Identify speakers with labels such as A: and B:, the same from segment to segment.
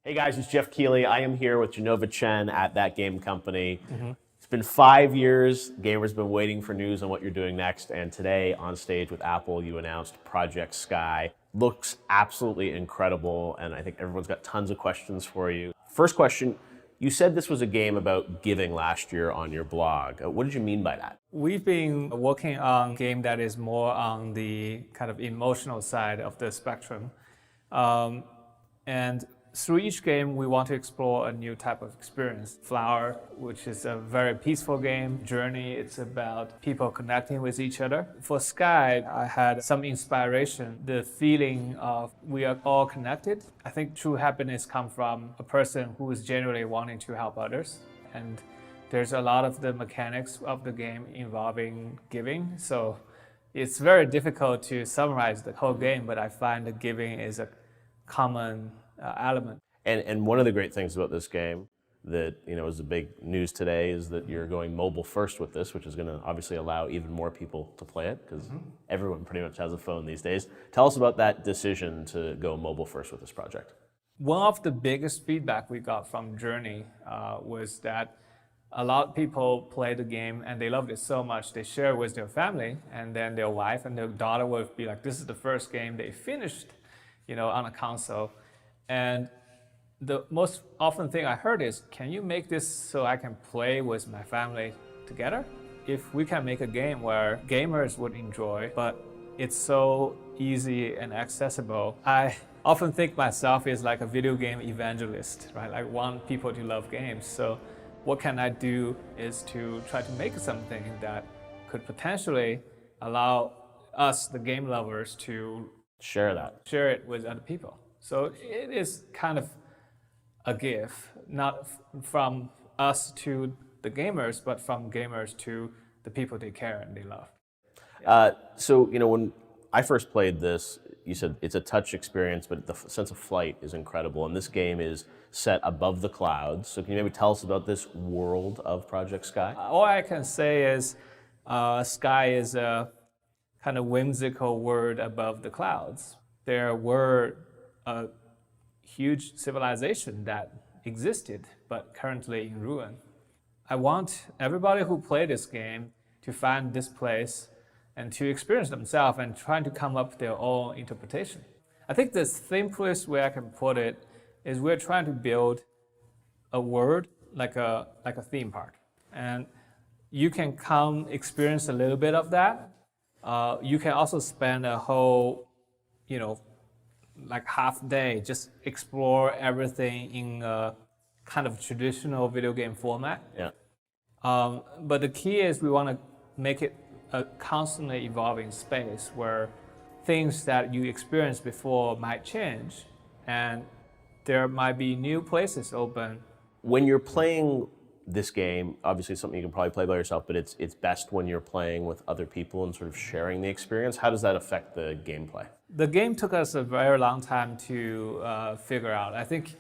A: Hey guys, it's Jeff Keighley. I am here with Jenova Chen at Thatgamecompany. It's been 5 years. Gamers been waiting for news on what you're doing next. And today on stage with Apple, you announced Project Sky. Looks absolutely incredible. And I think everyone's got tons of questions for you. First question, you said this was a game about giving last year on your blog. What did you mean by that?
B: We've been working on a game that is more on the kind of emotional side of the spectrum. And through each game, we want to explore a new type of experience. Flower, which is a very peaceful game. Journey, it's about people connecting with each other. For Sky, I had some inspiration, the feeling of we are all connected. I think true happiness comes from a person who is genuinely wanting to help others. And there's a lot of the mechanics of the game involving giving. So it's very difficult to summarize the whole game, but I find that giving is a common element.
A: And one of the great things about this game that is the big news today is that you're going mobile first with this, which is going to obviously allow even more people to play it because everyone pretty much has a phone these days. Tell us about that decision to go mobile first with this project.
B: One of the biggest feedback we got from Journey was that a lot of people play the game and they loved it so much they share it with their family, and then their wife and their daughter would be like, this is the first game they finished on a console. And the most often thing I heard is, can you make this so I can play with my family together? If we can make a game where gamers would enjoy, but it's so easy and accessible, I often think myself as like a video game evangelist, right? I want people to love games. So what can I do is to try to make something that could potentially allow us, the game lovers, to share it with other people. So it is kind of a gift, not from us to the gamers, but from gamers to the people they care and they love.
A: So when I first played this, you said it's a touch experience, but the sense of flight is incredible. And this game is set above the clouds. So can you maybe tell us about this world of Project Sky?
B: All I can say is sky is a kind of whimsical word above the clouds. There were a huge civilization that existed, but currently in ruin. I want everybody who played this game to find this place and to experience themselves and trying to come up with their own interpretation. I think the simplest way I can put it is we're trying to build a world like a theme park. And you can come experience a little bit of that. You can also spend a whole, like half day, just explore everything in a kind of traditional video game format.
A: Yeah.
B: But the key is we want to make it a constantly evolving space where things that you experienced before might change, and there might be new places open.
A: When you're playing this game, obviously it's something you can probably play by yourself, but it's best when you're playing with other people and sort of sharing the experience. How does that affect the gameplay?
B: The game took us a very long time to figure out. I think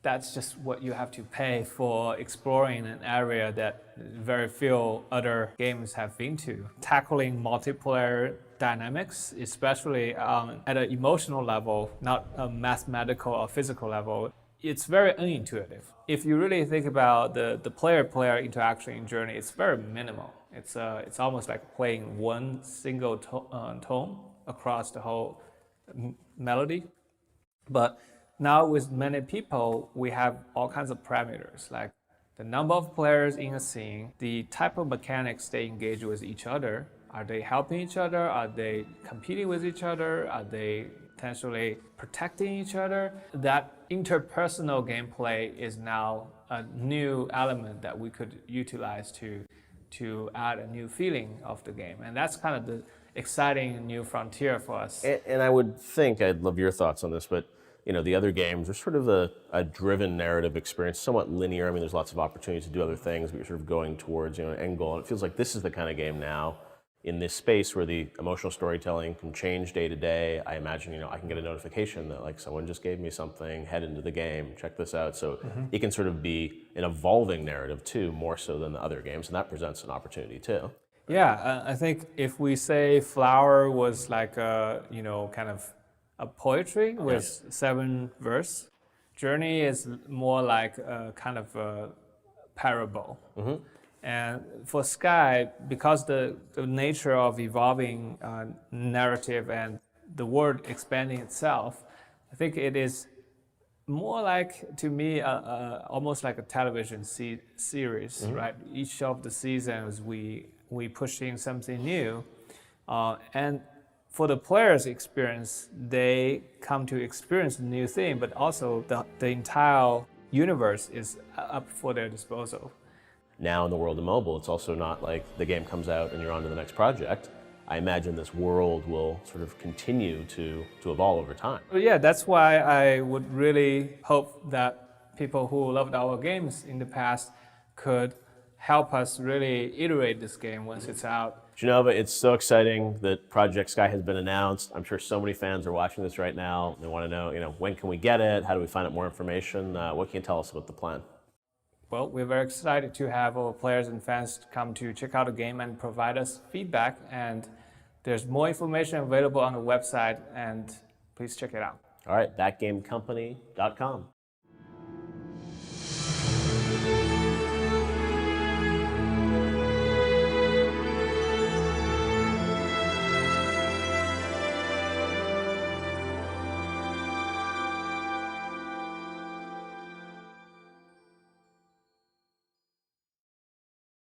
B: that's just what you have to pay for exploring an area that very few other games have been to. Tackling multiplayer dynamics, especially at an emotional level, not a mathematical or physical level, it's very unintuitive. If you really think about the player-player interaction in Journey, it's very minimal. It's almost like playing one single tone across the whole melody. But now with many people, we have all kinds of parameters, like the number of players in a scene, the type of mechanics they engage with each other. Are they helping each other? Are they competing with each other? Are they potentially protecting each other? That interpersonal gameplay is now a new element that we could utilize to add a new feeling of the game. And that's kind of the exciting new frontier for us.
A: And I would think, I'd love your thoughts on this, but the other games are sort of a driven narrative experience, somewhat linear. I mean, there's lots of opportunities to do other things, but you're sort of going towards an end goal. And it feels like this is the kind of game now in this space where the emotional storytelling can change day to day. I imagine, I can get a notification that like someone just gave me something, head into the game, check this out. So it can sort of be an evolving narrative too, more so than the other games, and that presents an opportunity too.
B: Yeah, I think if we say Flower was like a, kind of a poetry with 7 verse, Journey is more like a kind of a parable. And for Sky, because the nature of evolving narrative and the world expanding itself, I think it is more like, to me, almost like a television series, right? Each of the seasons, we push in something new. And for the players' experience, they come to experience a new thing, but also the entire universe is up for their disposal.
A: Now in the world of mobile, it's also not like the game comes out and you're on to the next project. I imagine this world will sort of continue to evolve over time.
B: Well, yeah, that's why I would really hope that people who loved our games in the past could help us really iterate this game once it's out.
A: Jenova, it's so exciting that Project Sky has been announced. I'm sure so many fans are watching this right now. They want to know, when can we get it? How do we find out more information? What can you tell us about the plan?
B: Well, we're very excited to have our players and fans come to check out the game and provide us feedback. And there's more information available on the website, and please check it out.
A: All right, thatgamecompany.com.